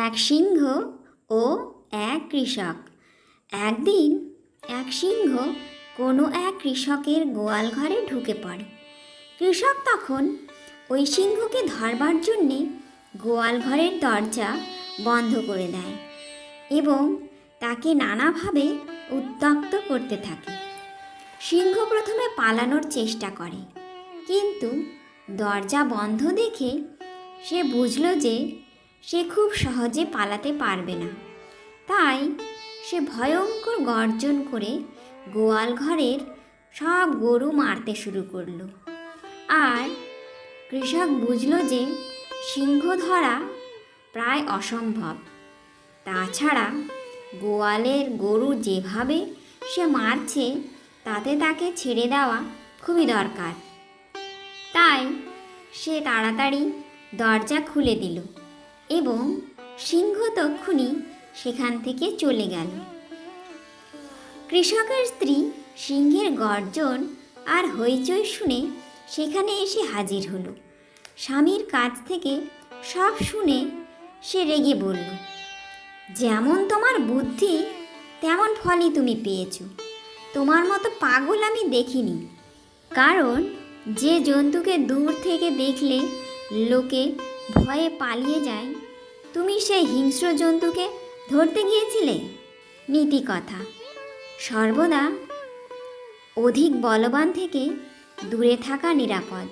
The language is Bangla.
এক সিংহ ও এক কৃষক। একদিন এক সিংহ কোনো এক কৃষকের গোয়াল ঘরে ঢুকে পড়ে। কৃষক তখন ওই সিংহকে ধরবার জন্যে গোয়াল ঘরের দরজা বন্ধ করে দেয় এবং তাকে নানাভাবে উত্ত্যক্ত করতে থাকে। সিংহ প্রথমে পালানোর চেষ্টা করে, কিন্তু দরজা বন্ধ দেখে সে বুঝল যে সে খুব সহজে পালাতে পারবে না। তাই সে ভয়ঙ্কর গর্জন করে গোয়াল ঘরের সব গরু মারতে শুরু করলো। আর কৃষক বুঝল যে সিংহ ধরা প্রায় অসম্ভব। তাছাড়া গোয়ালের গরু যেভাবে সে মারছে তাতে তাকে ছেড়ে দেওয়া খুবই দরকার। তাই সে তাড়াতাড়ি দরজা খুলে দিল এবং সিংহ তক্ষুনি সেখান থেকে চলে গেল। কৃষকের স্ত্রী সিংহের গর্জন আর হইচই শুনে সেখানে এসে হাজির হলো। স্বামীর কাছ থেকে সব শুনে সে রেগে বলল, যেমন তোমার বুদ্ধি তেমন ফলই তুমি পেয়েছ। তোমার মতো পাগল আমি দেখিনি। কারণ যে জন্তুকে দূর থেকে দেখলে লোকে ভয়ে পালিয়ে যায়, তুমি সেই হিংস্র জন্তুকে ধরতে গিয়েছিলে। নীতি কথা, সর্বদা অধিক বলবান থেকে দূরে থাকা নিরাপদ।